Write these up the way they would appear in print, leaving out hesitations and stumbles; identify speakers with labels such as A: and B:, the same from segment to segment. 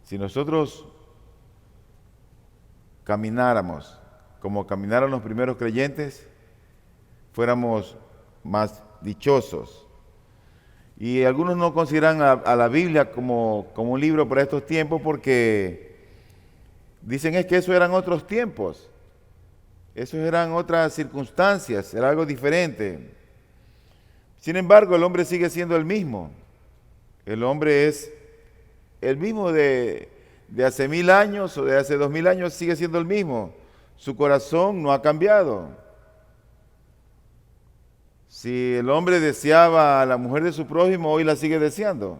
A: Si nosotros camináramos como caminaron los primeros creyentes, fuéramos más dichosos. Y algunos no consideran a la Biblia como un libro para estos tiempos porque dicen es que eso eran otros tiempos, esos eran otras circunstancias, era algo diferente. Sin embargo, el hombre sigue siendo el mismo. El hombre es el mismo de hace 1000 años o de hace 2000 años, sigue siendo el mismo. Su corazón no ha cambiado. Si el hombre deseaba a la mujer de su prójimo, hoy la sigue deseando.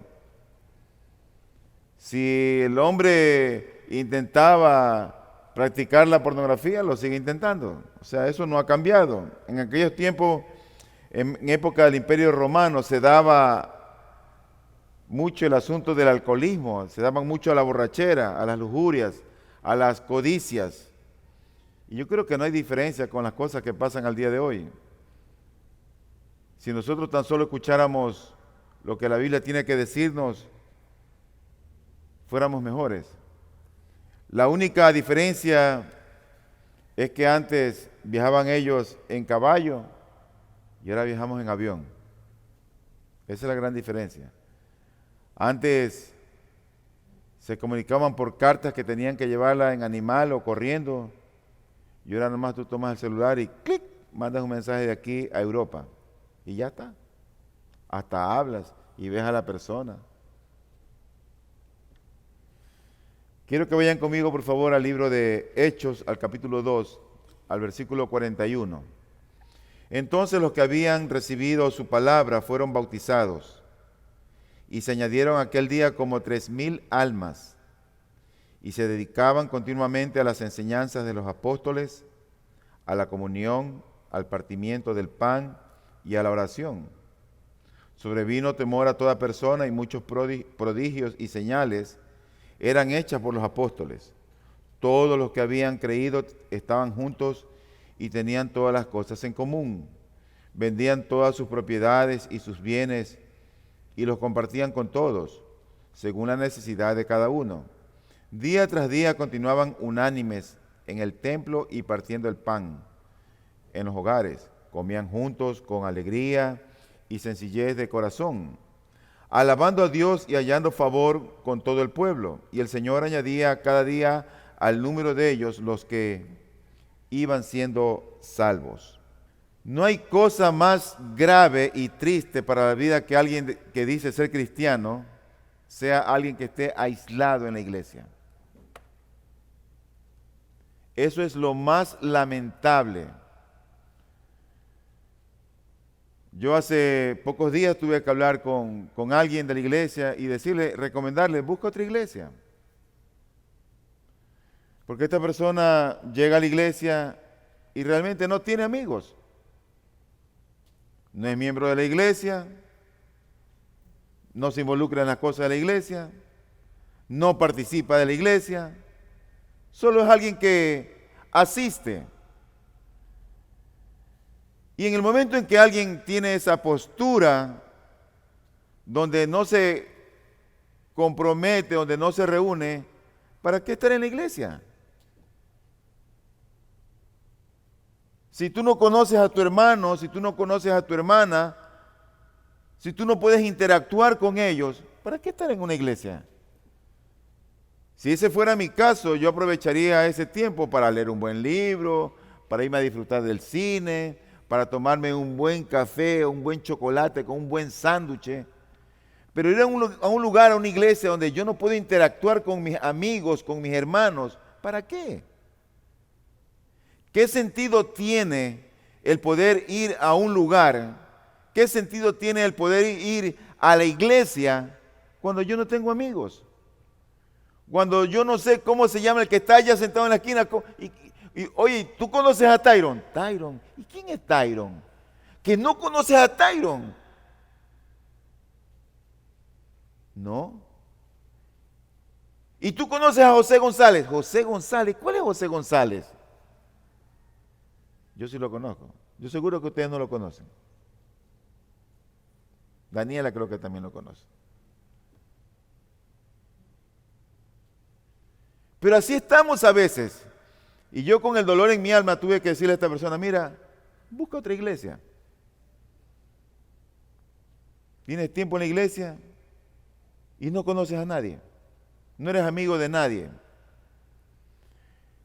A: Si el hombre intentaba practicar la pornografía, lo sigue intentando. O sea, eso no ha cambiado. En aquellos tiempos, en época del Imperio Romano, se daba mucho el asunto del alcoholismo, se daba mucho a la borrachera, a las lujurias, a las codicias. Y yo creo que no hay diferencia con las cosas que pasan al día de hoy. Si nosotros tan solo escucháramos lo que la Biblia tiene que decirnos, fuéramos mejores. La única diferencia es que antes viajaban ellos en caballo y ahora viajamos en avión. Esa es la gran diferencia. Antes se comunicaban por cartas que tenían que llevarla en animal o corriendo y ahora nomás tú tomas el celular y clic, mandas un mensaje de aquí a Europa y ya está. Hasta hablas y ves a la persona. Quiero que vayan conmigo, por favor, al libro de Hechos, al capítulo 2, al versículo 41. Entonces los que habían recibido su palabra fueron bautizados y se añadieron aquel día como 3000 almas y se dedicaban continuamente a las enseñanzas de los apóstoles, a la comunión, al partimiento del pan y a la oración. Sobrevino temor a toda persona y muchos prodigios y señales eran hechas por los apóstoles. Todos los que habían creído estaban juntos y tenían todas las cosas en común. Vendían todas sus propiedades y sus bienes y los compartían con todos, según la necesidad de cada uno. Día tras día continuaban unánimes en el templo y partiendo el pan en los hogares. Comían juntos con alegría y sencillez de corazón, alabando a Dios y hallando favor con todo el pueblo. Y el Señor añadía cada día al número de ellos los que iban siendo salvos. No hay cosa más grave y triste para la vida que alguien que dice ser cristiano sea alguien que esté aislado en la iglesia. Eso es lo más lamentable. Yo hace pocos días tuve que hablar con alguien de la iglesia y decirle, recomendarle, busca otra iglesia. Porque esta persona llega a la iglesia y realmente no tiene amigos. No es miembro de la iglesia, no se involucra en las cosas de la iglesia, no participa de la iglesia, solo es alguien que asiste. Y en el momento en que alguien tiene esa postura, donde no se compromete, donde no se reúne, ¿para qué estar en la iglesia? Si tú no conoces a tu hermano, si tú no conoces a tu hermana, si tú no puedes interactuar con ellos, ¿para qué estar en una iglesia? Si ese fuera mi caso, yo aprovecharía ese tiempo para leer un buen libro, para irme a disfrutar del cine, para tomarme un buen café, un buen chocolate con un buen sándwich. Pero ir a un lugar, a una iglesia donde yo no puedo interactuar con mis amigos, con mis hermanos, ¿para qué? ¿Qué sentido tiene el poder ir a un lugar? ¿Qué sentido tiene el poder ir a la iglesia cuando yo no tengo amigos? Cuando yo no sé cómo se llama el que está allá sentado en la esquina. Oye, ¿tú conoces a Tyron? Tyron. ¿Y quién es Tyron? Que no conoces a Tyron. No. ¿Y tú conoces a José González? José González. ¿Cuál es José González? Yo sí lo conozco. Yo seguro que ustedes no lo conocen. Daniela creo que también lo conoce. Pero así estamos a veces. Y yo con el dolor en mi alma tuve que decirle a esta persona, mira, busca otra iglesia. Tienes tiempo en la iglesia y no conoces a nadie. No eres amigo de nadie.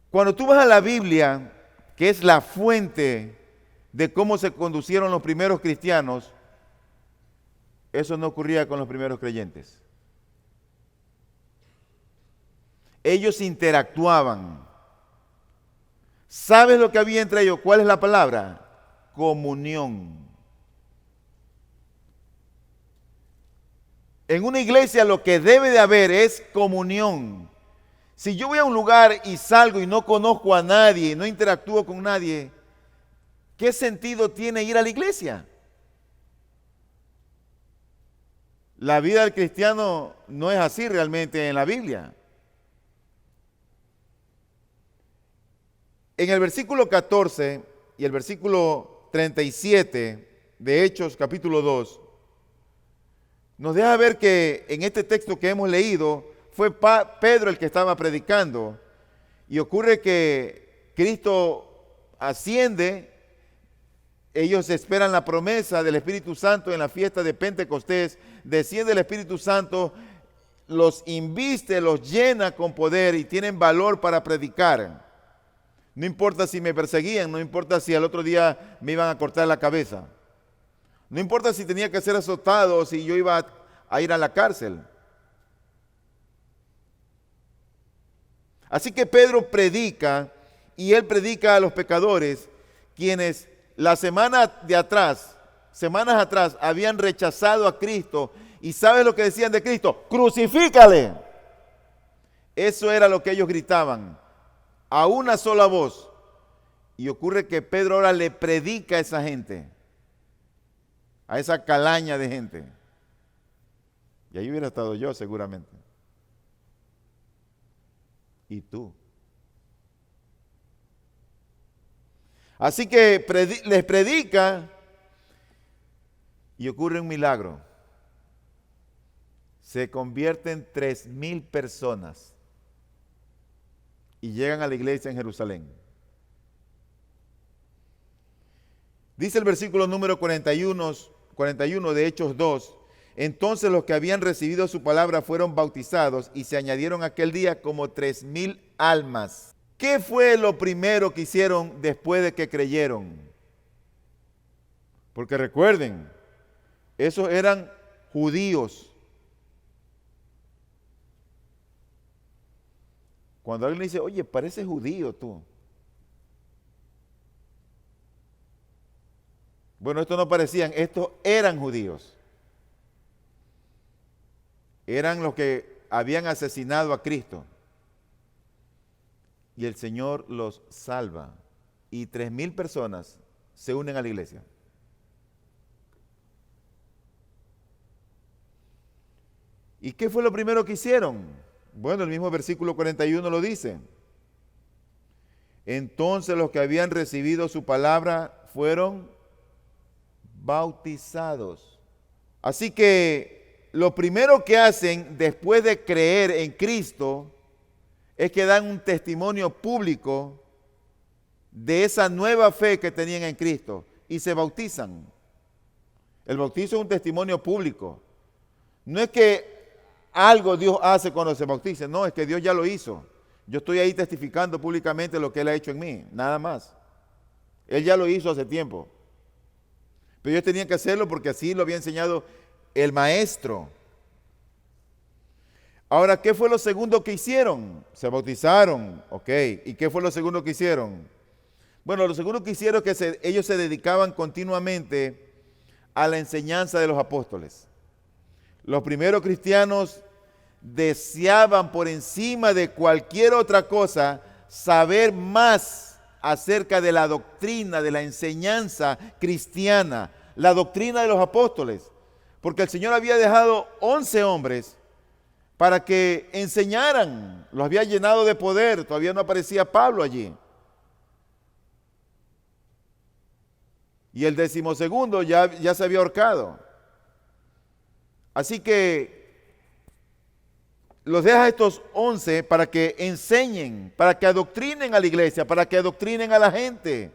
A: Cuando tú vas a la Biblia, que es la fuente de cómo se conducieron los primeros cristianos, eso no ocurría con los primeros creyentes. Ellos interactuaban. ¿Sabes lo que había entre ellos? ¿Cuál es la palabra? Comunión. En una iglesia lo que debe de haber es comunión. Si yo voy a un lugar y salgo y no conozco a nadie, no interactúo con nadie, ¿qué sentido tiene ir a la iglesia? La vida del cristiano no es así realmente en la Biblia. En el versículo 14 y el versículo 37 de Hechos capítulo 2, nos deja ver que en este texto que hemos leído fue Pedro el que estaba predicando, y ocurre que Cristo asciende, ellos esperan la promesa del Espíritu Santo en la fiesta de Pentecostés, desciende el Espíritu Santo, los inviste, los llena con poder y tienen valor para predicar. No importa si me perseguían, no importa si al otro día me iban a cortar la cabeza. No importa si tenía que ser azotado o si yo iba a ir a la cárcel. Así que Pedro predica, y él predica a los pecadores, quienes la semanas atrás, habían rechazado a Cristo. ¿Y sabes lo que decían de Cristo? ¡Crucifícale! Eso era lo que ellos gritaban, a una sola voz. Y ocurre que Pedro ahora le predica a esa gente, a esa calaña de gente. Y ahí hubiera estado yo seguramente. ¿Y tú? Así que les predica y ocurre un milagro. Se convierten 3,000 personas y llegan a la iglesia en Jerusalén. Dice el versículo número 41 de Hechos 2, entonces los que habían recibido su palabra fueron bautizados y se añadieron aquel día como 3,000 almas. ¿Qué fue lo primero que hicieron después de que creyeron? Porque recuerden, esos eran judíos. Cuando alguien dice, oye, pareces judío tú. Bueno, estos no parecían, estos eran judíos. Eran los que habían asesinado a Cristo. Y el Señor los salva. Y 3,000 personas se unen a la iglesia. ¿Y qué fue lo primero que hicieron? Bueno, el mismo versículo 41 lo dice. Entonces los que habían recibido su palabra fueron bautizados. Así que lo primero que hacen después de creer en Cristo es que dan un testimonio público de esa nueva fe que tenían en Cristo y se bautizan. El bautizo es un testimonio público. No es que algo Dios hace cuando se bautiza, no, es que Dios ya lo hizo. Yo estoy ahí testificando públicamente lo que Él ha hecho en mí, nada más. Él ya lo hizo hace tiempo. Pero ellos tenían que hacerlo porque así lo había enseñado el maestro. Ahora, ¿qué fue lo segundo que hicieron? Se bautizaron, ok. ¿Y qué fue lo segundo que hicieron? Bueno, lo segundo que hicieron es que ellos se dedicaban continuamente a la enseñanza de los apóstoles. Los primeros cristianos deseaban por encima de cualquier otra cosa saber más acerca de la doctrina, de la enseñanza cristiana, la doctrina de los apóstoles, porque el Señor había dejado 11 hombres para que enseñaran, los había llenado de poder, todavía no aparecía Pablo allí. Y el 12º ya se había ahorcado. Así que los deja a estos 11 para que enseñen, para que adoctrinen a la iglesia, para que adoctrinen a la gente.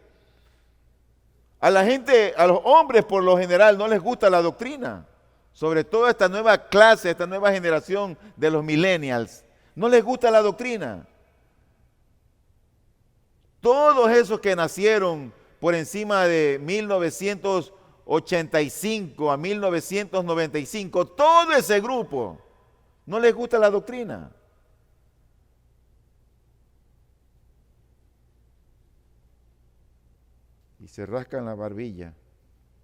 A: A la gente, a los hombres por lo general no les gusta la doctrina. Sobre todo esta nueva clase, esta nueva generación de los millennials. No les gusta la doctrina. Todos esos que nacieron por encima de 1985 a 1995, todo ese grupo, no les gusta la doctrina. Y se rascan la barbilla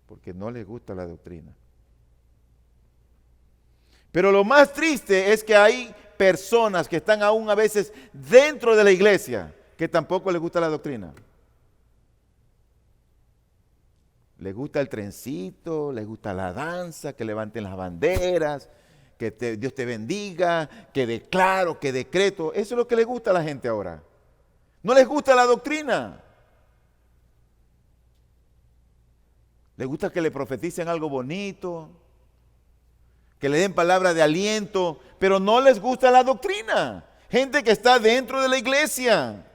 A: porque no les gusta la doctrina. Pero lo más triste es que hay personas que están aún a veces dentro de la iglesia que tampoco les gusta la doctrina. Les gusta el trencito, les gusta la danza, que levanten las banderas, que Dios te bendiga, que declaro, que decreto. Eso es lo que les gusta a la gente ahora. No les gusta la doctrina. Les gusta que le profeticen algo bonito, que le den palabras de aliento, pero no les gusta la doctrina. Gente que está dentro de la iglesia.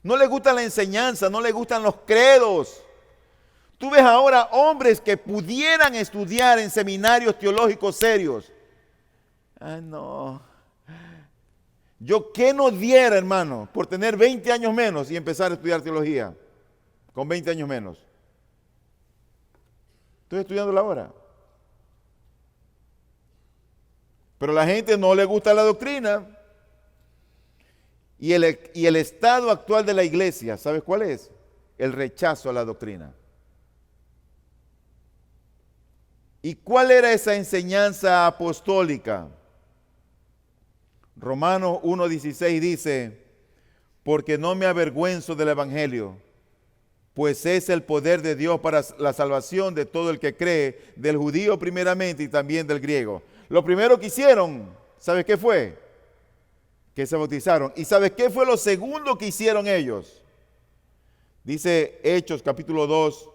A: No les gusta la enseñanza, no les gustan los credos. Tú ves ahora hombres que pudieran estudiar en seminarios teológicos serios. Ah, no. Yo qué no diera, hermano, por tener 20 años menos y empezar a estudiar teología. Con 20 años menos. Estoy estudiándola ahora. Pero a la gente no le gusta la doctrina. Y el estado actual de la iglesia, ¿sabes cuál es? El rechazo a la doctrina. ¿Y cuál era esa enseñanza apostólica? Romanos 1:16 dice, porque no me avergüenzo del evangelio, pues es el poder de Dios para la salvación de todo el que cree, del judío primeramente y también del griego. Lo primero que hicieron, ¿sabes qué fue? Que se bautizaron. ¿Y sabes qué fue lo segundo que hicieron ellos? Dice Hechos capítulo 2,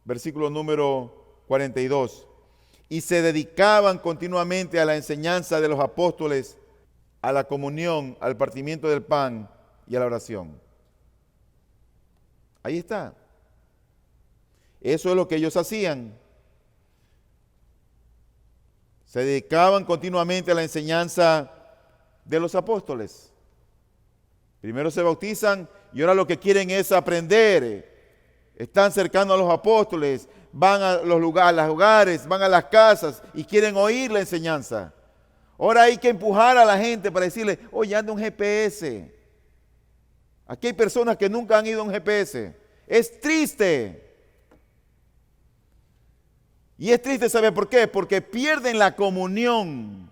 A: versículo número 42. Y se dedicaban continuamente a la enseñanza de los apóstoles, a la comunión, al partimiento del pan y a la oración. Ahí está. Eso es lo que ellos hacían. Se dedicaban continuamente a la enseñanza de los apóstoles. Primero se bautizan y ahora lo que quieren es aprender. Están cercanos a los apóstoles, van a los lugares, van a las casas y quieren oír la enseñanza. Ahora hay que empujar a la gente para decirle, oye, anda un GPS. Aquí hay personas que nunca han ido a un GPS. Es triste. Y es triste, ¿sabe por qué? Porque pierden la comunión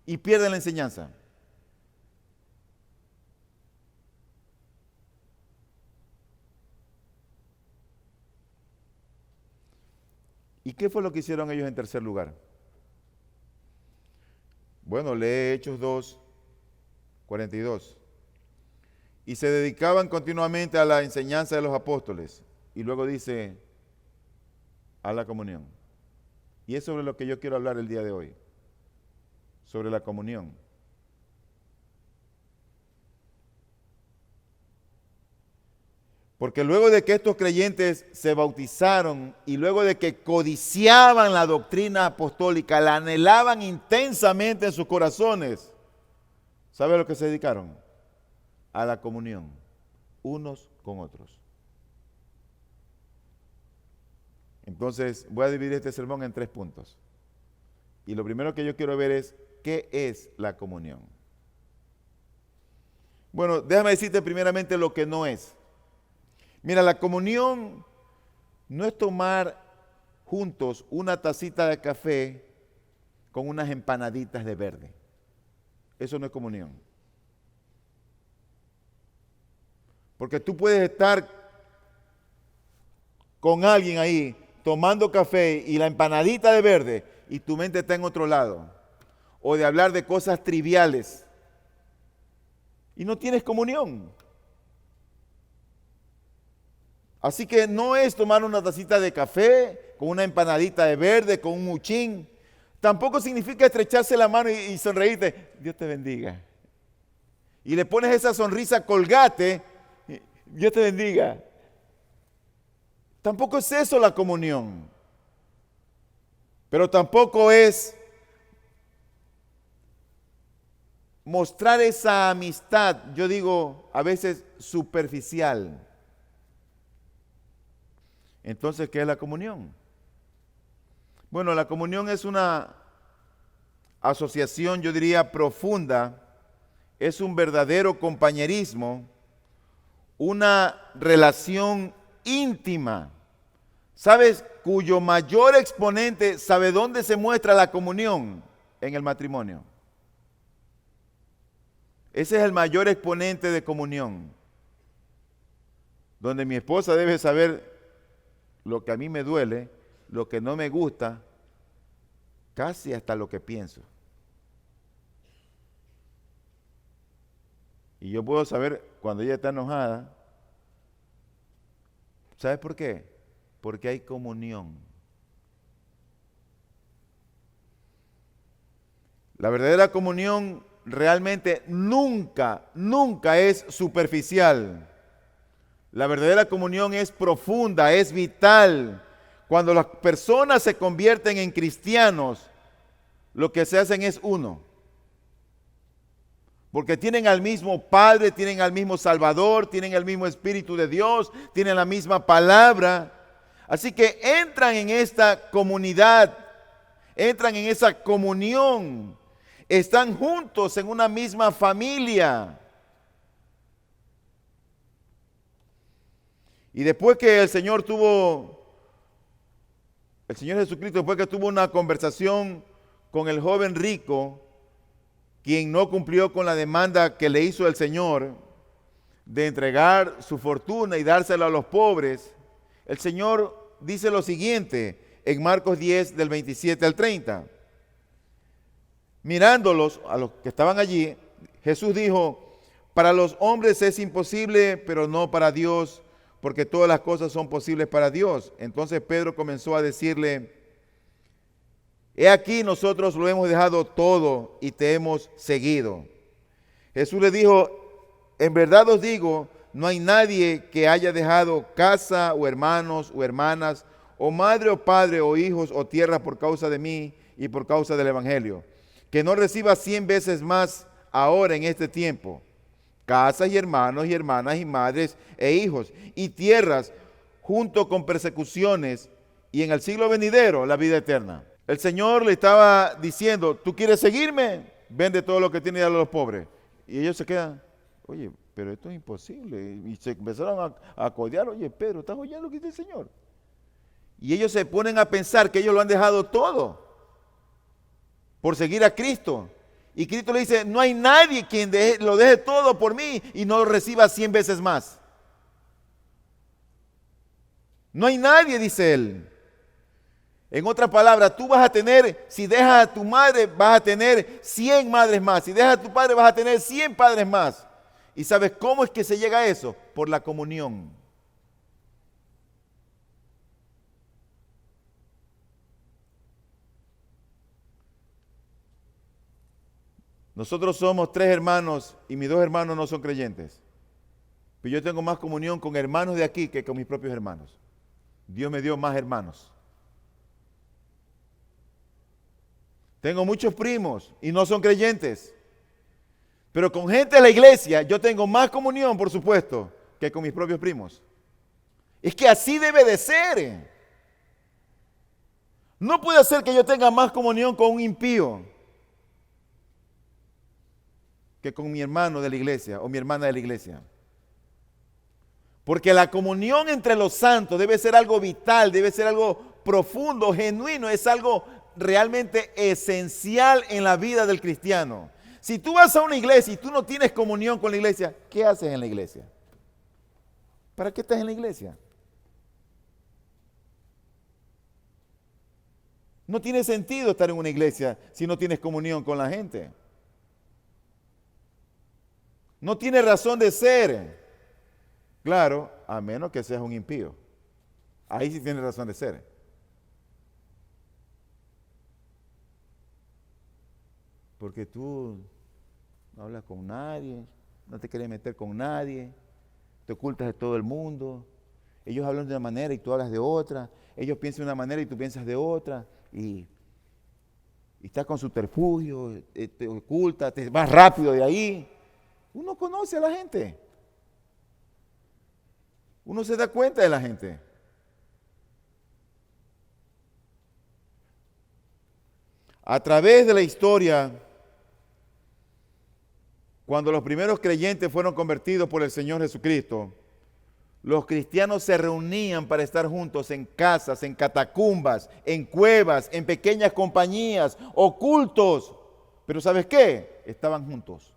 A: y pierden la enseñanza. ¿Y qué fue lo que hicieron ellos en tercer lugar? Bueno, lee Hechos 2, 42. Y se dedicaban continuamente a la enseñanza de los apóstoles. Y luego dice, a la comunión. Y es sobre lo que yo quiero hablar el día de hoy. Sobre la comunión. Porque luego de que estos creyentes se bautizaron y luego de que codiciaban la doctrina apostólica, la anhelaban intensamente en sus corazones, ¿sabe a lo que se dedicaron? A la comunión, unos con otros. Entonces, voy a dividir este sermón en 3 puntos. Y lo primero que yo quiero ver es, ¿qué es la comunión? Bueno, déjame decirte primeramente lo que no es. Mira, la comunión no es tomar juntos una tacita de café con unas empanaditas de verde. Eso no es comunión. Porque tú puedes estar con alguien ahí tomando café y la empanadita de verde y tu mente está en otro lado. O de hablar de cosas triviales y no tienes comunión. Así que no es tomar una tacita de café con una empanadita de verde, con un muchín. Tampoco significa estrecharse la mano y sonreírte. Dios te bendiga. Y le pones esa sonrisa colgate. Dios te bendiga. Tampoco es eso la comunión. Pero tampoco es mostrar esa amistad, yo digo, a veces superficial. Entonces, ¿qué es la comunión? Bueno, la comunión es una asociación, yo diría, profunda. Es un verdadero compañerismo, una relación íntima. ¿Sabes? Cuyo mayor exponente, ¿sabe dónde se muestra la comunión? En el matrimonio. Ese es el mayor exponente de comunión. Donde mi esposa debe saber lo que a mí me duele, lo que no me gusta, casi hasta lo que pienso. Y yo puedo saber cuando ella está enojada. ¿Sabes por qué? Porque hay comunión. La verdadera comunión realmente nunca es superficial. La verdadera comunión es profunda, es vital. Cuando las personas se convierten en cristianos, lo que se hacen es uno. Porque tienen al mismo Padre, tienen al mismo Salvador, tienen el mismo Espíritu de Dios, tienen la misma palabra. Así que entran en esta comunidad, entran en esa comunión, están juntos en una misma familia. Y después que el Señor Jesucristo, después que tuvo una conversación con el joven rico, quien no cumplió con la demanda que le hizo el Señor de entregar su fortuna y dársela a los pobres, el Señor dice lo siguiente en Marcos 10 del 27 al 30. Mirándolos, a los que estaban allí, Jesús dijo: para los hombres es imposible, pero no para Dios, porque todas las cosas son posibles para Dios. Entonces Pedro comenzó a decirle: he aquí, nosotros lo hemos dejado todo y te hemos seguido. Jesús le dijo: en verdad os digo, no hay nadie que haya dejado casa o hermanos o hermanas o madre o padre o hijos o tierra por causa de mí y por causa del evangelio, que no reciba 100 veces más ahora en este tiempo, casas y hermanos y hermanas y madres e hijos y tierras, junto con persecuciones, y en el siglo venidero la vida eterna. El Señor le estaba diciendo: ¿tú quieres seguirme? Vende todo lo que tienes y dale a los pobres. Y ellos se quedan: oye, pero esto es imposible. Y se empezaron a codear: oye, Pedro, ¿estás oyendo lo que dice el Señor? Y ellos se ponen a pensar que ellos lo han dejado todo por seguir a Cristo. Y Cristo le dice: no hay nadie quien lo deje todo por mí y no lo reciba 100 veces más. No hay nadie, dice él. En otras palabras, tú vas a tener, si dejas a tu madre, vas a tener 100 madres más. Si dejas a tu padre, vas a tener 100 padres más. ¿Y sabes cómo es que se llega a eso? Por la comunión. Nosotros somos 3 hermanos y mis 2 hermanos no son creyentes. Pero yo tengo más comunión con hermanos de aquí que con mis propios hermanos. Dios me dio más hermanos. Tengo muchos primos y no son creyentes. Pero con gente de la iglesia yo tengo más comunión, por supuesto, que con mis propios primos. Es que así debe de ser. No puede ser que yo tenga más comunión con un impío que con mi hermano de la iglesia o mi hermana de la iglesia. Porque la comunión entre los santos debe ser algo vital, debe ser algo profundo, genuino, es algo realmente esencial en la vida del cristiano. Si tú vas a una iglesia y tú no tienes comunión con la iglesia, ¿qué haces en la iglesia? ¿Para qué estás en la iglesia? No tiene sentido estar en una iglesia si no tienes comunión con la gente. No tiene razón de ser. Claro, a menos que seas un impío. Ahí sí tiene razón de ser. porque tú no hablas con nadie, no te quieres meter con nadie, te ocultas de todo el mundo. Ellos hablan de una manera y tú hablas de otra. Ellos piensan de una manera y tú piensas de otra. Y estás con subterfugio, te ocultas, te vas rápido de ahí. Uno conoce a la gente. Uno se da cuenta de la gente. A través de la historia, cuando los primeros creyentes fueron convertidos por el Señor Jesucristo, los cristianos se reunían para estar juntos en casas, en catacumbas, en cuevas, en pequeñas compañías, ocultos. Pero ¿sabes qué? Estaban juntos.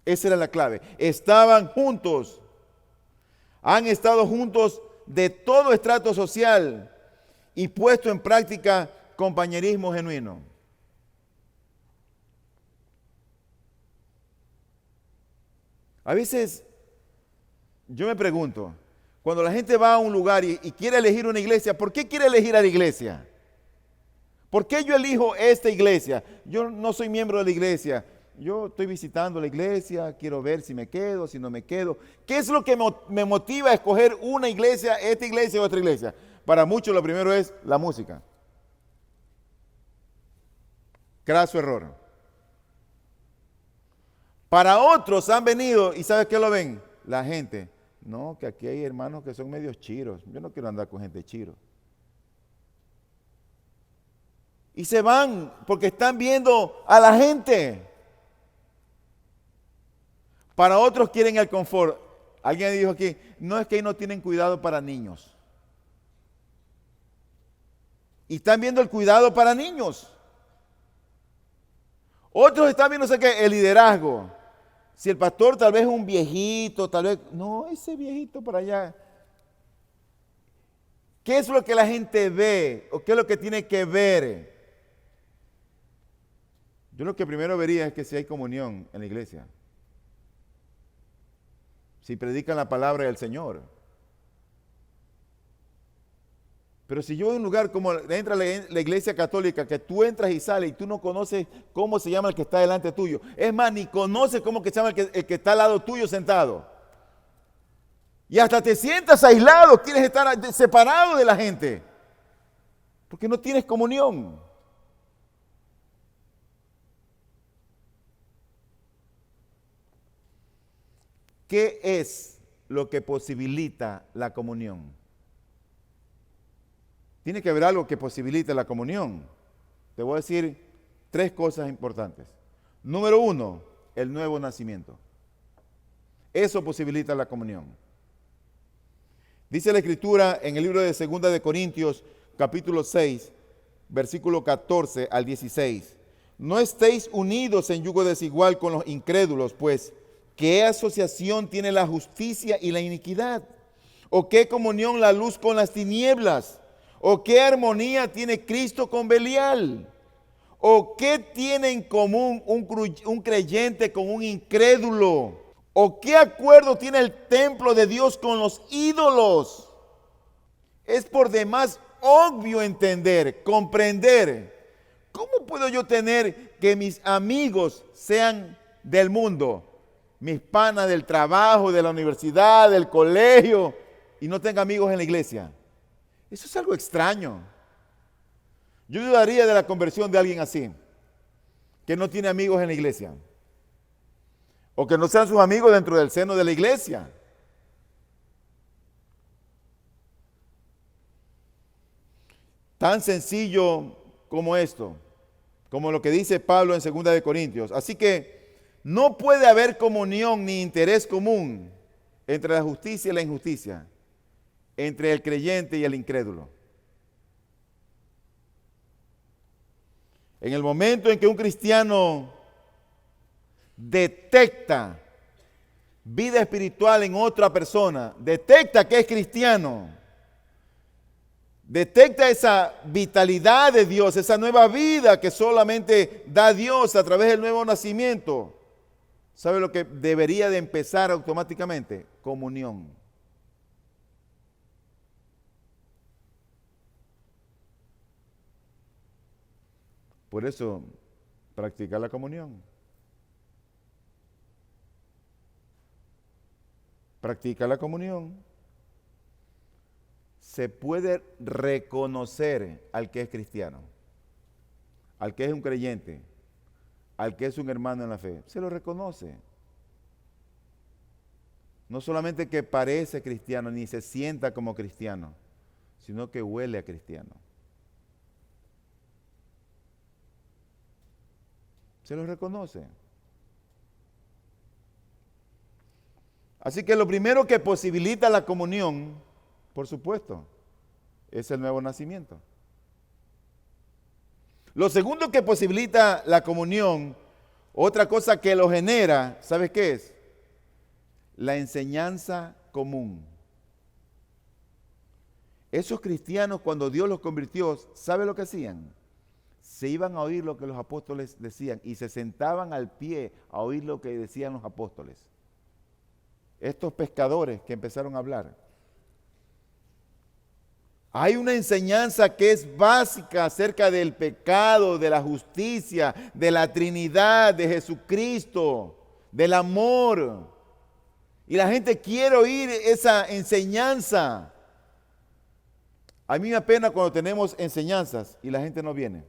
A: Esa era la clave. Estaban juntos. Han estado juntos de todo estrato social y puesto en práctica compañerismo genuino. A veces yo me pregunto, cuando la gente va a un lugar y quiere elegir una iglesia, ¿por qué quiere elegir a la iglesia? ¿Por qué yo elijo esta iglesia? Yo no soy miembro de la iglesia. Yo estoy visitando la iglesia, quiero ver si me quedo, si no me quedo. ¿Qué es lo que me motiva a escoger una iglesia, esta iglesia o otra iglesia? Para muchos lo primero es la música. Craso error. Para otros han venido y ¿sabes qué lo ven? La gente. No, que aquí hay hermanos que son medios chiros. Yo no quiero andar con gente chiro. Y se van porque están viendo a la gente. Para otros quieren el confort. Alguien dijo aquí, no es que ahí no tienen cuidado para niños. Y están viendo el cuidado para niños. Otros están viendo, sé que el liderazgo. Si el pastor tal vez es un viejito, tal vez, no, ese viejito para allá. ¿Qué es lo que la gente ve o qué es lo que tiene que ver? Yo lo que primero vería es que si hay comunión en la iglesia. Si predican la palabra del Señor. Pero si yo voy a un lugar como entra la iglesia católica, que tú entras y sales y tú no conoces cómo se llama el que está delante tuyo. Es más, ni conoces cómo se llama el que está al lado tuyo sentado. Y hasta te sientas aislado, quieres estar separado de la gente. Porque no tienes comunión. ¿Qué es lo que posibilita la comunión? Tiene que haber algo que posibilite la comunión. Te voy a decir 3 cosas importantes. Número 1, el nuevo nacimiento. Eso posibilita la comunión. Dice la Escritura en el libro de 2 de Corintios, capítulo 6, versículo 14 al 16. No estéis unidos en yugo desigual con los incrédulos, pues ¿qué asociación tiene la justicia y la iniquidad? ¿O qué comunión la luz con las tinieblas? ¿O qué armonía tiene Cristo con Belial? ¿O qué tiene en común un creyente con un incrédulo? ¿O qué acuerdo tiene el templo de Dios con los ídolos? Es por demás obvio entender, comprender. ¿Cómo puedo yo tener que mis amigos sean del mundo? Mis panas del trabajo, de la universidad, del colegio, y no tenga amigos en la iglesia. Eso es algo extraño. Yo dudaría de la conversión de alguien así, que no tiene amigos en la iglesia, o que no sean sus amigos dentro del seno de la iglesia. Tan sencillo como esto, como lo que dice Pablo en 2 de Corintios. Así que no puede haber comunión ni interés común entre la justicia y la injusticia, entre el creyente y el incrédulo. En el momento en que un cristiano detecta vida espiritual en otra persona, detecta que es cristiano, detecta esa vitalidad de Dios, esa nueva vida que solamente da Dios a través del nuevo nacimiento, ¿sabe lo que debería de empezar automáticamente? Comunión. Por eso Practica la comunión. Practica la comunión. Se puede reconocer al que es cristiano, al que es un creyente, al que es un hermano en la fe. Se lo reconoce. No solamente que parece cristiano, ni se sienta como cristiano, sino que huele a cristiano. Se lo reconoce. Así que lo primero que posibilita la comunión, por supuesto, es el nuevo nacimiento. Lo segundo que posibilita la comunión, otra cosa que lo genera, ¿sabes qué es? La enseñanza común. Esos cristianos, cuando Dios los convirtió, ¿sabe lo que hacían? Se iban a oír lo que los apóstoles decían y se sentaban al pie a oír lo que decían los apóstoles. Estos pescadores que empezaron a hablar. Hay una enseñanza que es básica acerca del pecado, de la justicia, de la Trinidad, de Jesucristo, del amor. Y la gente quiere oír esa enseñanza. A mí me apena cuando tenemos enseñanzas y la gente no viene.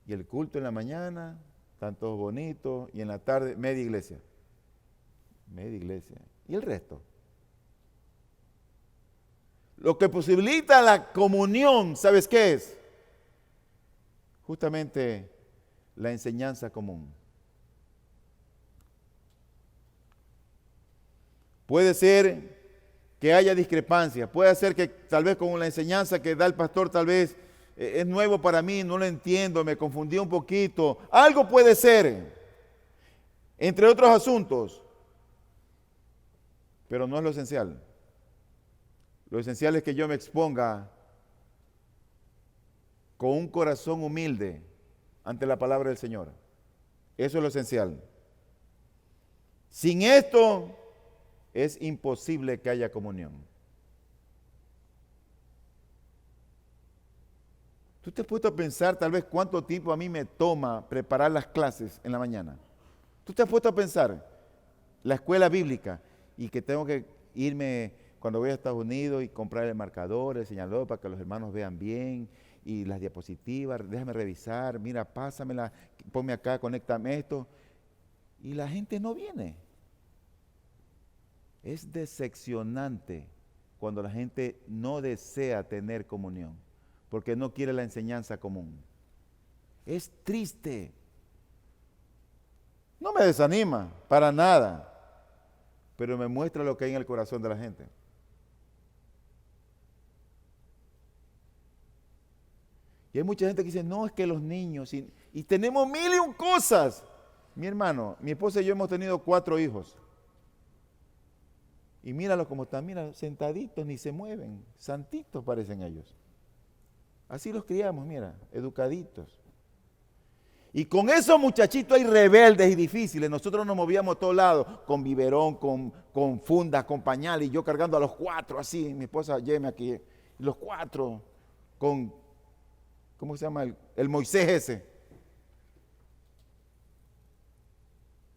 A: Y el culto en la mañana, están todos bonitos, y en la tarde, media iglesia. Media iglesia. ¿Y el resto? Lo que posibilita la comunión, ¿sabes qué es? Justamente la enseñanza común. Puede ser que haya discrepancia, puede ser que tal vez con la enseñanza que da el pastor tal vez es nuevo para mí, no lo entiendo, me confundí un poquito. Algo puede ser, entre otros asuntos, pero no es lo esencial. Lo esencial es que yo me exponga con un corazón humilde ante la palabra del Señor. Eso es lo esencial. Sin esto es imposible que haya comunión. ¿Tú te has puesto a pensar tal vez cuánto tiempo a mí me toma preparar las clases en la mañana? ¿Tú te has puesto a pensar la escuela bíblica y que tengo que irme cuando voy a Estados Unidos y comprar el marcador, el señalador para que los hermanos vean bien y las diapositivas, déjame revisar, mira, pásamela, ponme acá, conéctame esto? Y la gente no viene. Es decepcionante cuando la gente no desea tener comunión, porque no quiere la enseñanza común. Es triste. No me desanima, para nada, pero me muestra lo que hay en el corazón de la gente. Y hay mucha gente que dice, no, es que los niños, y tenemos mil y un cosas. Mi hermano, mi esposa y yo hemos tenido 4 hijos. Y míralos como están, mira, sentaditos, ni se mueven, santitos parecen ellos. Así los criamos, mira, educaditos. Y con esos muchachitos hay rebeldes y difíciles. Nosotros nos movíamos a todos lados, con biberón, con fundas, con pañales, y yo cargando a los 4 así, mi esposa Yeme aquí, los 4 con, ¿cómo se llama? El Moisés ese.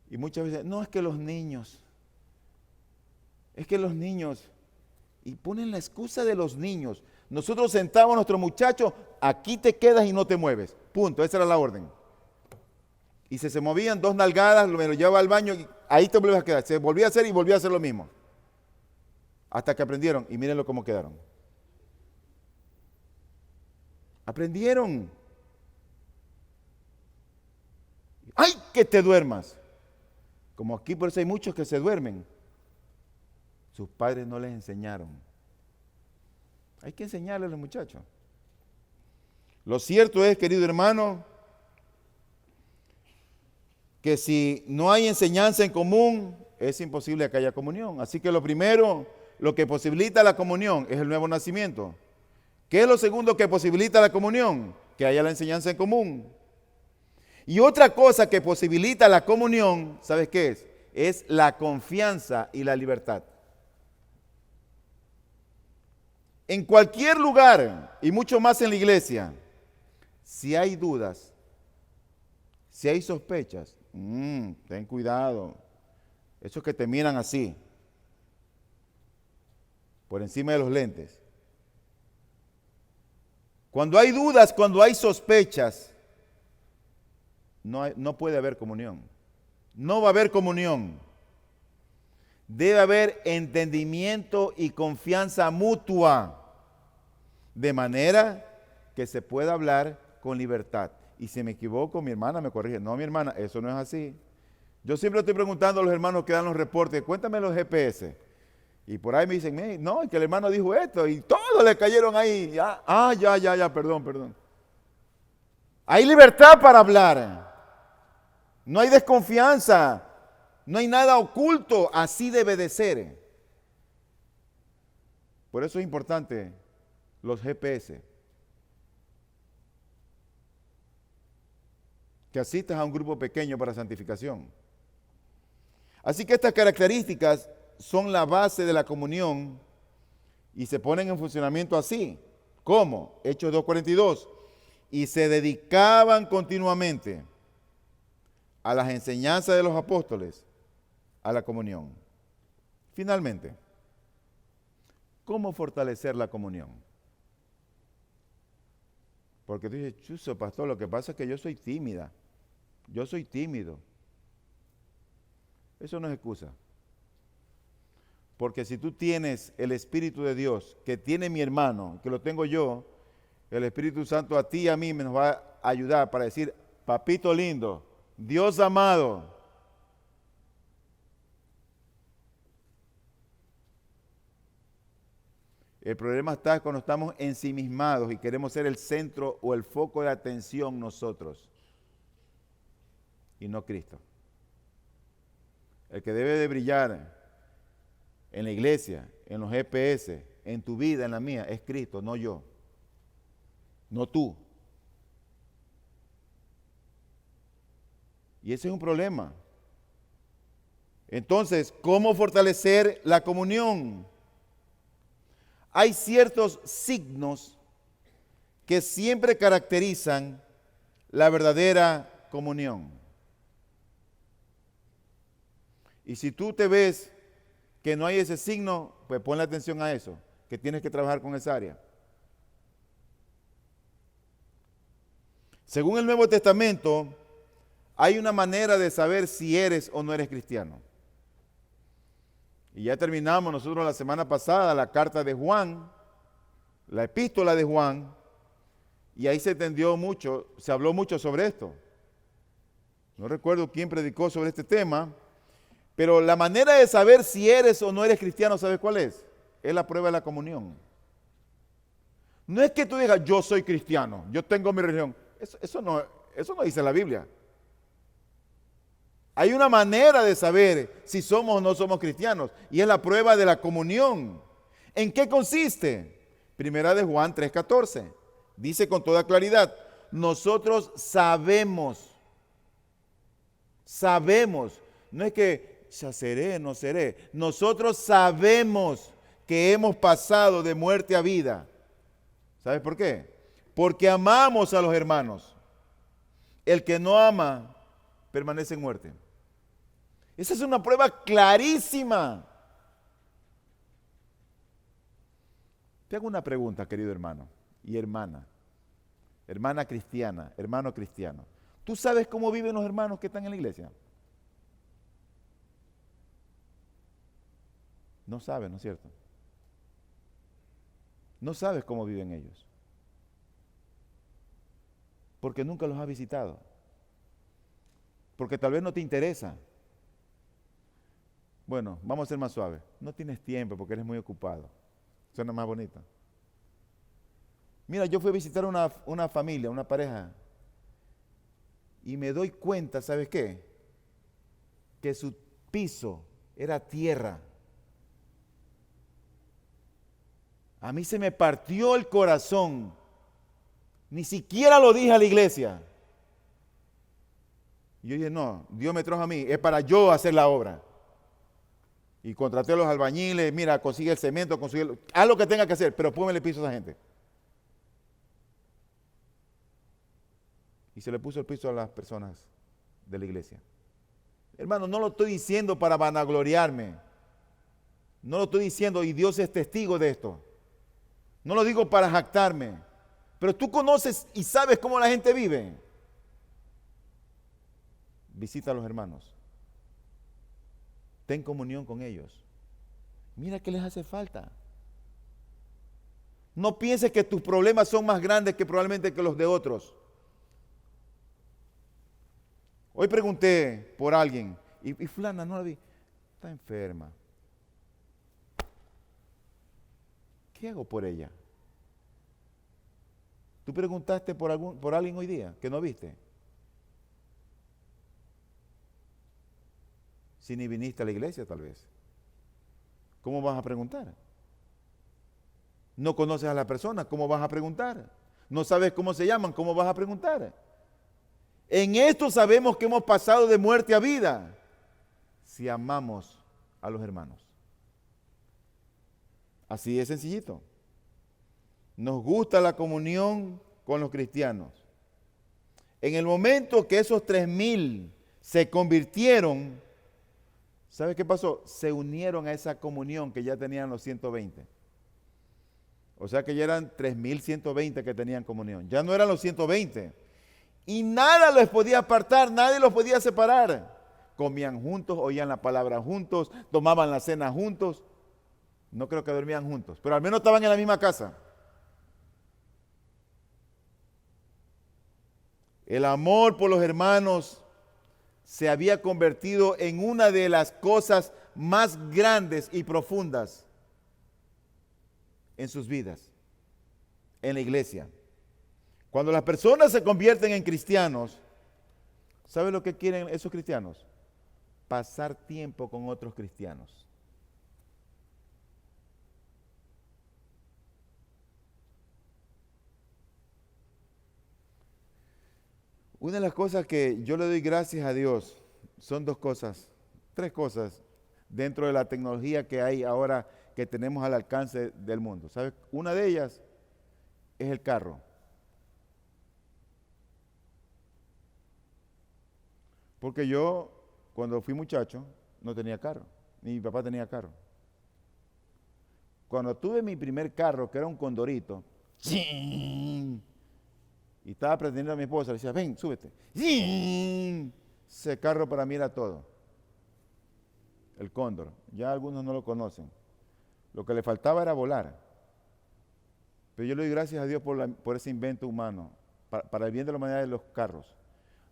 A: Y muchas veces, no, es que los niños, y ponen la excusa de los niños. Nosotros sentamos a nuestro muchacho, aquí te quedas y no te mueves. Punto, esa era la orden. Y se movían 2 nalgadas, me lo llevaba al baño, y ahí te vuelves a quedar. Se volvía a hacer y volvía a hacer lo mismo. Hasta que aprendieron, y mírenlo cómo quedaron. Aprendieron. ¡Ay, que te duermas! Como aquí por eso hay muchos que se duermen. Sus padres no les enseñaron. Hay que enseñarle a los muchachos. Lo cierto es, querido hermano, que si no hay enseñanza en común, es imposible que haya comunión. Así que lo primero, lo que posibilita la comunión es el nuevo nacimiento. ¿Qué es lo segundo que posibilita la comunión? Que haya la enseñanza en común. Y otra cosa que posibilita la comunión, ¿sabes qué es? Es la confianza y la libertad. En cualquier lugar, y mucho más en la iglesia, si hay dudas, si hay sospechas, ten cuidado. Esos que te miran así, por encima de los lentes. Cuando hay dudas, cuando hay sospechas, no puede haber comunión. No va a haber comunión. Debe haber entendimiento y confianza mutua, de manera que se pueda hablar con libertad. Y si me equivoco, mi hermana me corrige. No, mi hermana, eso no es así. Yo siempre estoy preguntando a los hermanos que dan los reportes, cuéntame los GPS. Y por ahí me dicen, no, es que el hermano dijo esto, y todos le cayeron ahí. Ya, perdón. Hay libertad para hablar. No hay desconfianza. No hay nada oculto, así debe de ser. Por eso es importante los GPS. Que asistas a un grupo pequeño para santificación. Así que estas características son la base de la comunión y se ponen en funcionamiento así. ¿Cómo? Hechos 2:42. Y se dedicaban continuamente a las enseñanzas de los apóstoles, a la comunión. Finalmente, ¿cómo fortalecer la comunión? Porque tú dices, chuzo, pastor, lo que pasa es que yo soy tímida, yo soy tímido. Eso no es excusa. Porque si tú tienes el Espíritu de Dios, que tiene mi hermano, que lo tengo yo, el Espíritu Santo a ti y a mí nos va a ayudar para decir, papito lindo, Dios amado, el problema está cuando estamos ensimismados y queremos ser el centro o el foco de atención nosotros y no Cristo. El que debe de brillar en la iglesia, en los GPS, en tu vida, en la mía, es Cristo, no yo, no tú. Y ese es un problema. Entonces, ¿cómo fortalecer la comunión? Hay ciertos signos que siempre caracterizan la verdadera comunión. Y si tú te ves que no hay ese signo, pues ponle atención a eso, que tienes que trabajar con esa área. Según el Nuevo Testamento, hay una manera de saber si eres o no eres cristiano. Y ya terminamos nosotros la semana pasada la carta de Juan, la epístola de Juan, y ahí se entendió mucho, se habló mucho sobre esto. No recuerdo quién predicó sobre este tema, pero la manera de saber si eres o no eres cristiano, ¿sabes cuál es? Es la prueba de la comunión. No es que tú digas, yo soy cristiano, yo tengo mi religión. Eso no dice la Biblia. Hay una manera de saber si somos o no somos cristianos, y es la prueba de la comunión. ¿En qué consiste? Primera de Juan 3:14. Dice con toda claridad, nosotros sabemos, no es que ya seré, no seré, nosotros sabemos que hemos pasado de muerte a vida. ¿Sabes por qué? Porque amamos a los hermanos. El que no ama permanece en muerte. Esa es una prueba clarísima. Te hago una pregunta, querido hermano y hermana cristiana, hermano cristiano. ¿Tú sabes cómo viven los hermanos que están en la iglesia? No sabes, ¿no es cierto? No sabes cómo viven ellos. Porque nunca los has visitado. Porque tal vez no te interesa. Bueno, vamos a ser más suaves. No tienes tiempo porque eres muy ocupado. Suena más bonito. Mira, yo fui a visitar una familia, una pareja, y me doy cuenta, ¿sabes qué? Que su piso era tierra. A mí se me partió el corazón. Ni siquiera lo dije a la iglesia. Y yo dije, no, Dios me trajo a mí, es para yo hacer la obra. Y contraté a los albañiles, mira, consigue el cemento, haz lo que tenga que hacer, pero póngale piso a esa gente. Y se le puso el piso a las personas de la iglesia. Hermano, no lo estoy diciendo para vanagloriarme. No lo estoy diciendo, y Dios es testigo de esto. No lo digo para jactarme. Pero tú conoces y sabes cómo la gente vive. Visita a los hermanos. Ten comunión con ellos. Mira qué les hace falta. No pienses que tus problemas son más grandes que probablemente que los de otros. Hoy pregunté por alguien y fulana no la vi, está enferma. ¿Qué hago por ella? ¿Tú preguntaste por alguien hoy día que no viste? Si ni viniste a la iglesia tal vez. ¿Cómo vas a preguntar? No conoces a la persona, ¿cómo vas a preguntar? No sabes cómo se llaman, ¿cómo vas a preguntar? En esto sabemos que hemos pasado de muerte a vida, si amamos a los hermanos. Así es sencillito. Nos gusta la comunión con los cristianos. En el momento que esos 3,000 se convirtieron, ¿sabe qué pasó? Se unieron a esa comunión que ya tenían los 120. O sea que ya eran 3,120 que tenían comunión. Ya no eran los 120. Y nada les podía apartar, nadie los podía separar. Comían juntos, oían la palabra juntos, tomaban la cena juntos. No creo que dormían juntos, pero al menos estaban en la misma casa. El amor por los hermanos se había convertido en una de las cosas más grandes y profundas en sus vidas, en la iglesia. Cuando las personas se convierten en cristianos, ¿sabe lo que quieren esos cristianos? Pasar tiempo con otros cristianos. Una de las cosas que yo le doy gracias a Dios son tres cosas dentro de la tecnología que hay ahora que tenemos al alcance del mundo. ¿Sabes? Una de ellas es el carro. Porque yo, cuando fui muchacho, no tenía carro, ni mi papá tenía carro. Cuando tuve mi primer carro, que era un Condorito, y estaba pretendiendo a mi esposa, le decía, ven, súbete. Ese carro para mí era todo. El Cóndor. Ya algunos no lo conocen. Lo que le faltaba era volar. Pero yo le doy gracias a Dios por ese invento humano, para el bien de la humanidad de los carros.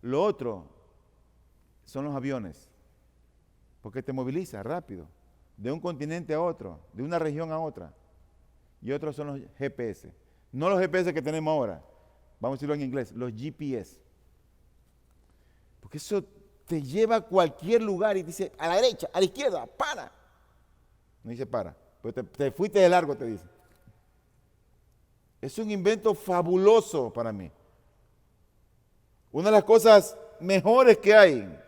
A: Lo otro son los aviones, porque te moviliza rápido, de un continente a otro, de una región a otra. Y otros son los GPS. No los GPS que tenemos ahora, vamos a decirlo en inglés, los GPS. Porque eso te lleva a cualquier lugar y dice, a la derecha, a la izquierda, para. No dice para, pues te fuiste de largo, te dice. Es un invento fabuloso para mí. Una de las cosas mejores que hay.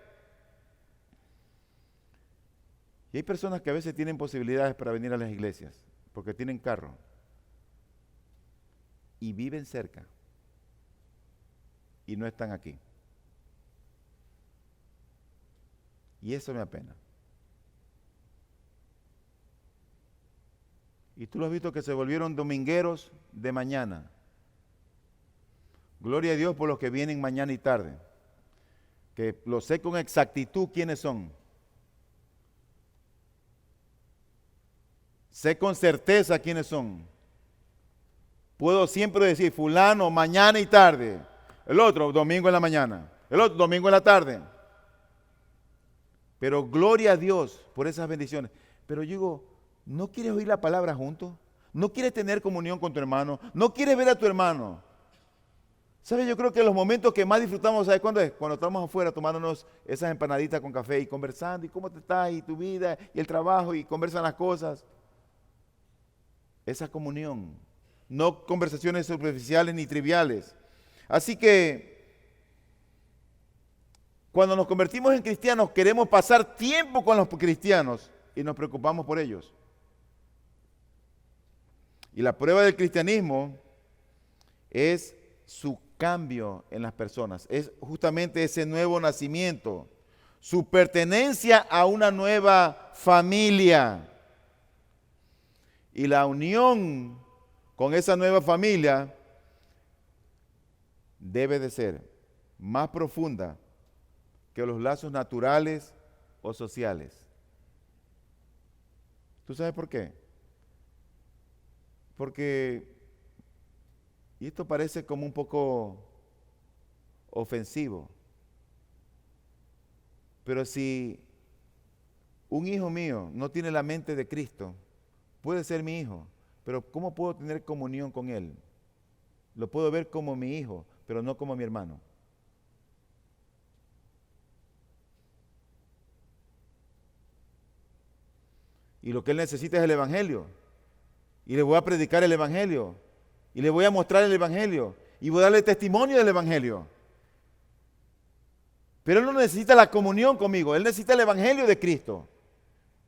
A: Y hay personas que a veces tienen posibilidades para venir a las iglesias, porque tienen carro y viven cerca y no están aquí. Y eso me apena. Y tú lo has visto que se volvieron domingueros de mañana. Gloria a Dios por los que vienen mañana y tarde, que lo sé con exactitud quiénes son. Sé con certeza quiénes son. Puedo siempre decir, fulano, mañana y tarde. El otro, domingo en la mañana. El otro, domingo en la tarde. Pero gloria a Dios por esas bendiciones. Pero yo digo, ¿no quieres oír la palabra juntos? ¿No quieres tener comunión con tu hermano? ¿No quieres ver a tu hermano? ¿Sabes? Yo creo que los momentos que más disfrutamos, ¿sabes cuándo es? Cuando estamos afuera tomándonos esas empanaditas con café y conversando, y cómo te estás, y tu vida, y el trabajo, y conversan las cosas. Esa comunión, no conversaciones superficiales ni triviales. Así que, cuando nos convertimos en cristianos, queremos pasar tiempo con los cristianos y nos preocupamos por ellos. Y la prueba del cristianismo es su cambio en las personas, es justamente ese nuevo nacimiento, su pertenencia a una nueva familia. Y la unión con esa nueva familia debe de ser más profunda que los lazos naturales o sociales. ¿Tú sabes por qué? Porque, y esto parece como un poco ofensivo, pero si un hijo mío no tiene la mente de Cristo, puede ser mi hijo, pero ¿cómo puedo tener comunión con él? Lo puedo ver como mi hijo, pero no como mi hermano. Y lo que él necesita es el Evangelio. Y le voy a predicar el Evangelio. Y le voy a mostrar el Evangelio. Y voy a darle testimonio del Evangelio. Pero él no necesita la comunión conmigo. Él necesita el Evangelio de Cristo.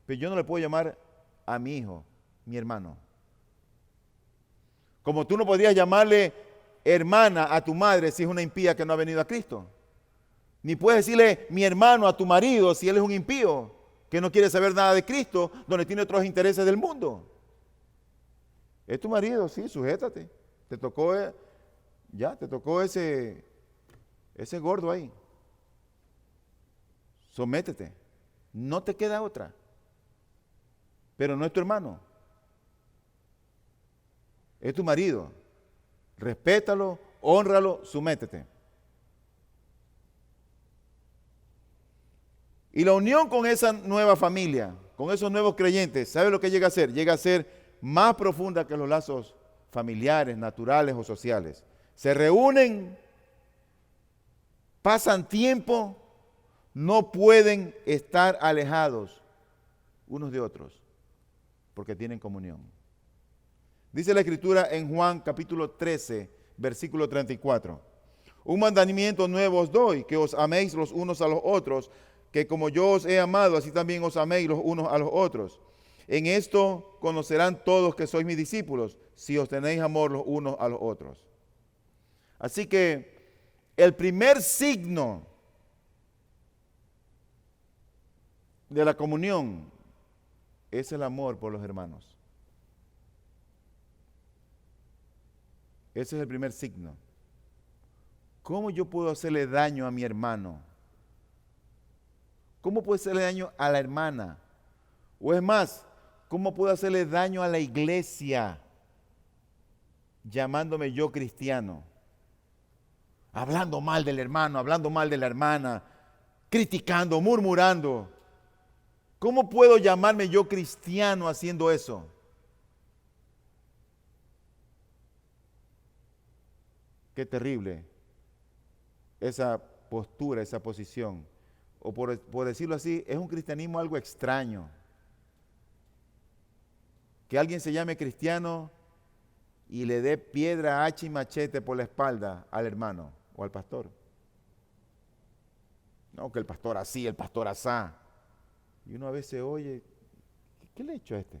A: Pero yo no le puedo llamar a mi hijo, mi hermano. Como tú no podrías llamarle hermana a tu madre si es una impía que no ha venido a Cristo. Ni puedes decirle mi hermano a tu marido si él es un impío que no quiere saber nada de Cristo, donde tiene otros intereses del mundo. Es tu marido, sí, sujétate. Te tocó, te tocó ese gordo ahí. Sométete. No te queda otra. Pero no es tu hermano. Es tu marido. Respétalo, hónralo, sométete. Y la unión con esa nueva familia, con esos nuevos creyentes, ¿sabe lo que llega a ser? Llega a ser más profunda que los lazos familiares, naturales o sociales. Se reúnen, pasan tiempo, no pueden estar alejados unos de otros, porque tienen comunión. Dice la Escritura en Juan capítulo 13, versículo 34. Un mandamiento nuevo os doy, que os améis los unos a los otros, que como yo os he amado, así también os améis los unos a los otros. En esto conocerán todos que sois mis discípulos, si os tenéis amor los unos a los otros. Así que el primer signo de la comunión es el amor por los hermanos. Ese es el primer signo. ¿Cómo yo puedo hacerle daño a mi hermano? ¿Cómo puedo hacerle daño a la hermana? O es más, ¿cómo puedo hacerle daño a la iglesia llamándome yo cristiano? Hablando mal del hermano, hablando mal de la hermana, criticando, murmurando. ¿Cómo puedo llamarme yo cristiano haciendo eso? Qué terrible esa postura, esa posición. O por decirlo así, es un cristianismo algo extraño. Que alguien se llame cristiano y le dé piedra, hacha y machete por la espalda al hermano o al pastor. No, que el pastor así, el pastor asá. Y uno a veces oye, ¿qué le he hecho a este?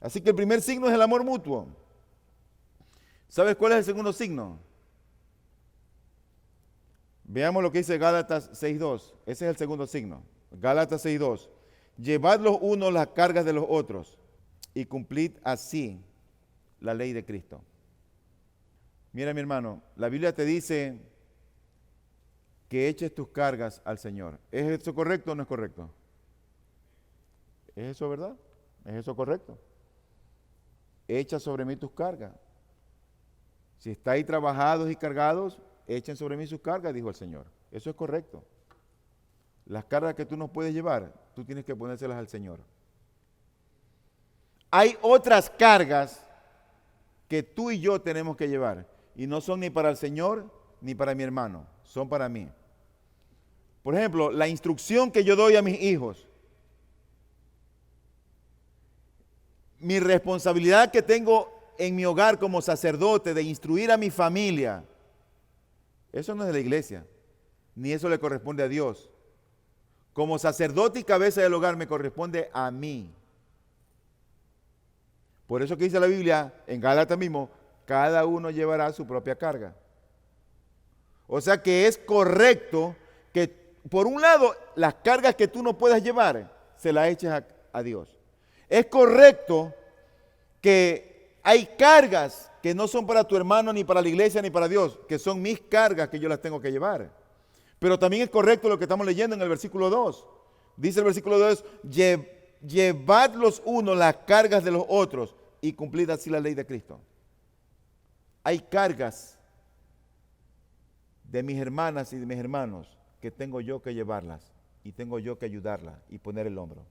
A: Así que el primer signo es el amor mutuo. ¿Sabes cuál es el segundo signo? Veamos lo que dice Gálatas 6.2. Ese es el segundo signo. Gálatas 6.2. Llevad los unos las cargas de los otros y cumplid así la ley de Cristo. Mira, mi hermano, la Biblia te dice que eches tus cargas al Señor. ¿Es eso correcto o no es correcto? ¿Es eso verdad? ¿Es eso correcto? Echa sobre mí tus cargas. Si estáis trabajados y cargados, echen sobre mí sus cargas, dijo el Señor. Eso es correcto. Las cargas que tú no puedes llevar, tú tienes que ponérselas al Señor. Hay otras cargas que tú y yo tenemos que llevar, y no son ni para el Señor ni para mi hermano, son para mí. Por ejemplo, la instrucción que yo doy a mis hijos, mi responsabilidad que tengo en mi hogar como sacerdote de instruir a mi familia, eso no es de la iglesia, ni eso le corresponde a Dios. Como sacerdote y cabeza del hogar me corresponde a mí. Por eso que dice la Biblia, en Gálatas mismo, cada uno llevará su propia carga. O sea que es correcto que, por un lado, las cargas que tú no puedas llevar, se las eches a Dios. Es correcto que hay cargas que no son para tu hermano, ni para la iglesia, ni para Dios, que son mis cargas que yo las tengo que llevar. Pero también es correcto lo que estamos leyendo en el versículo 2. Dice el versículo 2, llevad los unos las cargas de los otros y cumplid así la ley de Cristo. Hay cargas de mis hermanas y de mis hermanos que tengo yo que llevarlas y tengo yo que ayudarlas y poner el hombro.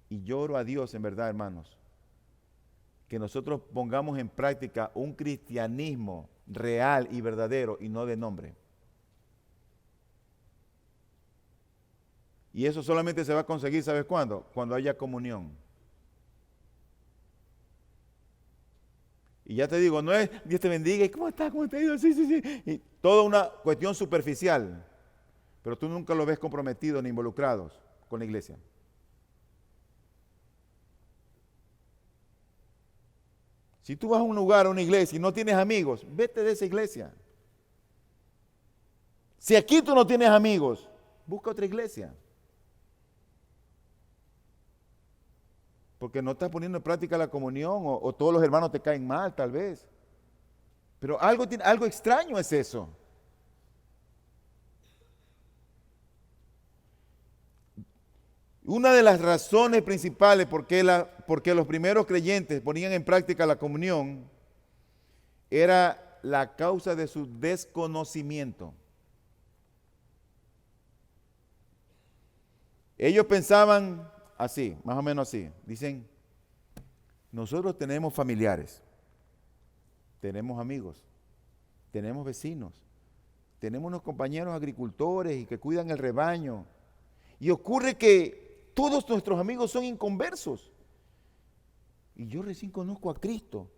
A: Y lloro a Dios en verdad, hermanos, que nosotros pongamos en práctica un cristianismo real y verdadero y no de nombre. Y eso solamente se va a conseguir, ¿sabes cuándo? Cuando haya comunión. Y ya te digo, no es Dios te bendiga, ¿cómo estás? ¿Cómo te ha ido? Sí, sí, sí. Y toda una cuestión superficial. Pero tú nunca lo ves comprometido ni involucrados con la iglesia. Si tú vas a un lugar, a una iglesia y no tienes amigos, vete de esa iglesia. Si aquí tú no tienes amigos, busca otra iglesia. Porque no estás poniendo en práctica la comunión o todos los hermanos te caen mal, tal vez. Pero algo extraño es eso. Una de las razones principales porque los primeros creyentes ponían en práctica la comunión era la causa de su desconocimiento. Ellos pensaban así, más o menos así. Dicen, nosotros tenemos familiares, tenemos amigos, tenemos vecinos, tenemos unos compañeros agricultores y que cuidan el rebaño. Y ocurre que todos nuestros amigos son inconversos. Y yo recién conozco a Cristo.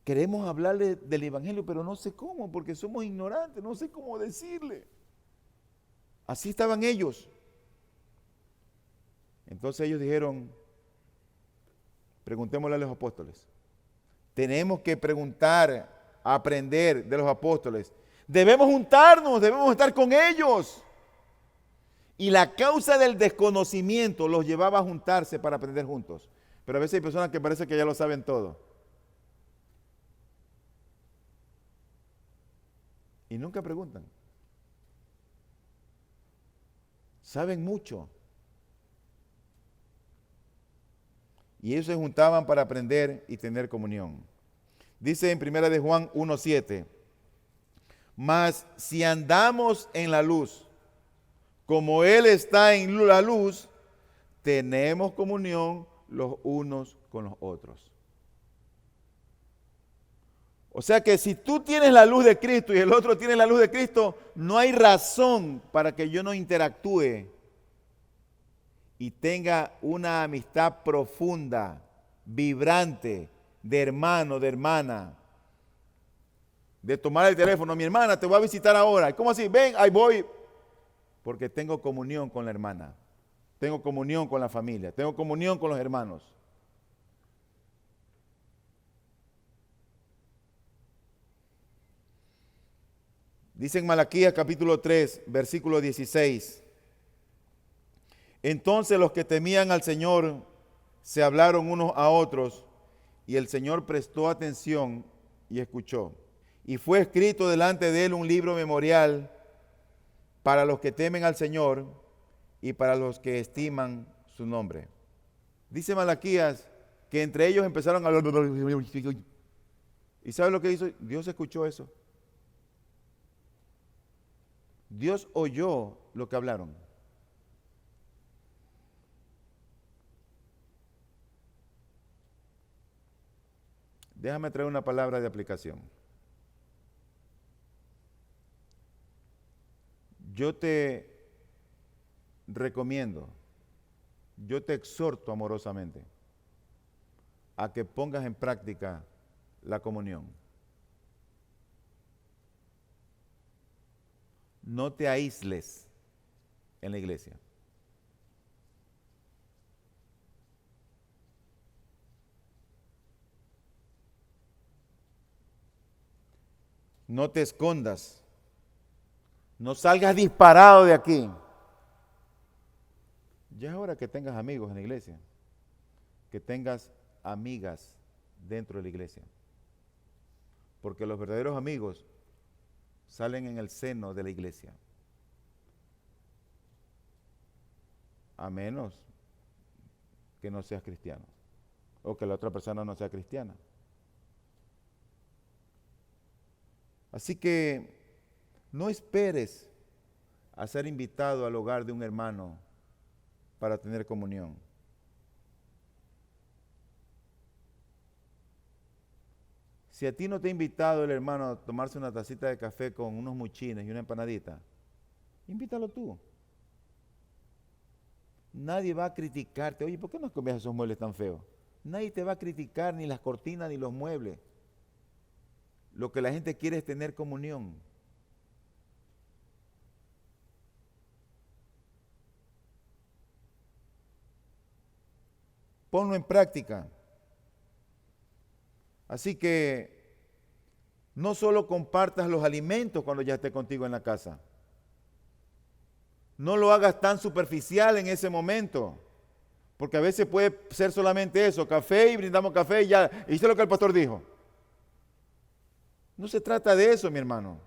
A: Queremos hablarle del Evangelio, pero no sé cómo, porque somos ignorantes, no sé cómo decirle. Así estaban ellos. Entonces ellos dijeron, preguntémosle a los apóstoles. Tenemos que preguntar, aprender de los apóstoles. Debemos juntarnos, debemos estar con ellos. Y la causa del desconocimiento los llevaba a juntarse para aprender juntos. Pero a veces hay personas que parece que ya lo saben todo. Y nunca preguntan. Saben mucho. Y ellos se juntaban para aprender y tener comunión. Dice en 1 de Juan 1:7, mas si andamos en la luz, como Él está en la luz, tenemos comunión los unos con los otros. O sea que si tú tienes la luz de Cristo y el otro tiene la luz de Cristo, no hay razón para que yo no interactúe y tenga una amistad profunda, vibrante, de hermano, de hermana. De tomar el teléfono, mi hermana, te voy a visitar ahora. ¿Cómo así? Ven, ahí voy. Porque tengo comunión con la hermana, tengo comunión con la familia, tengo comunión con los hermanos. Dice en Malaquías capítulo 3, versículo 16. Entonces los que temían al Señor se hablaron unos a otros y el Señor prestó atención y escuchó. Y fue escrito delante de él un libro memorial para los que temen al Señor y para los que estiman su nombre. Dice Malaquías que entre ellos empezaron a hablar. ¿Y sabe lo que hizo? Dios escuchó eso. Dios oyó lo que hablaron. Déjame traer una palabra de aplicación. Yo te recomiendo, yo te exhorto amorosamente a que pongas en práctica la comunión. no te aísles en la iglesia. No te escondas. No salgas disparado de aquí. Ya es hora que tengas amigos en la iglesia. Que tengas amigas dentro de la iglesia. Porque los verdaderos amigos salen en el seno de la iglesia. A menos que no seas cristiano. O que la otra persona no sea cristiana. Así que no esperes a ser invitado al hogar de un hermano para tener comunión. Si a ti no te ha invitado el hermano a tomarse una tacita de café con unos muchines y una empanadita, invítalo tú. Nadie va a criticarte. Oye, ¿por qué no comes esos muebles tan feos? Nadie te va a criticar, ni las cortinas, ni los muebles. Lo que la gente quiere es tener comunión. Ponlo en práctica. Así que no solo compartas los alimentos cuando ya esté contigo en la casa. No lo hagas tan superficial en ese momento. Porque a veces puede ser solamente eso, café y brindamos café y ya. ¿Y eso es lo que el pastor dijo? No se trata de eso, mi hermano.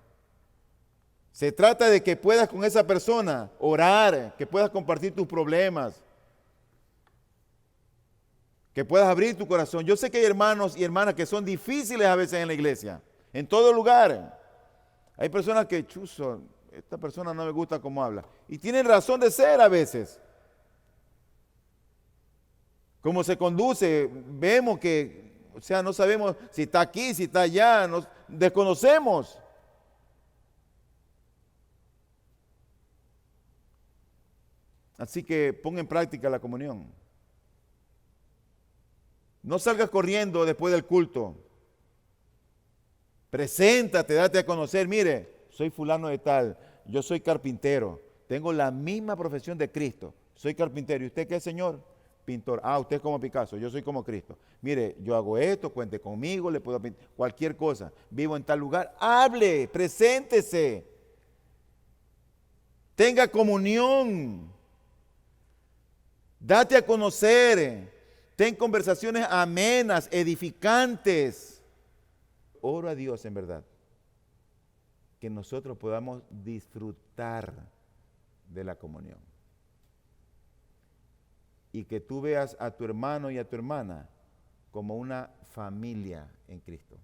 A: Se trata de que puedas con esa persona orar, que puedas compartir tus problemas, que puedas abrir tu corazón. Yo sé que hay hermanos y hermanas que son difíciles a veces en la iglesia, en todo lugar. Hay personas que, chuzo, esta persona no me gusta cómo habla. Y tienen razón de ser a veces. Cómo se conduce, vemos que, o sea, no sabemos si está aquí, si está allá, nos desconocemos. Así que pon en práctica la comunión. No salgas corriendo después del culto. Preséntate, date a conocer. Mire, soy fulano de tal, yo soy carpintero, tengo la misma profesión de Cristo, soy carpintero. ¿Y usted qué, señor? Pintor. Ah, usted es como Picasso, yo soy como Cristo. Mire, yo hago esto, cuente conmigo, le puedo pintar cualquier cosa. Vivo en tal lugar. Hable, preséntese. Tenga comunión. Date a conocer. Ten conversaciones amenas, edificantes. Oro a Dios en verdad que nosotros podamos disfrutar de la comunión. Y que tú veas a tu hermano y a tu hermana como una familia en Cristo.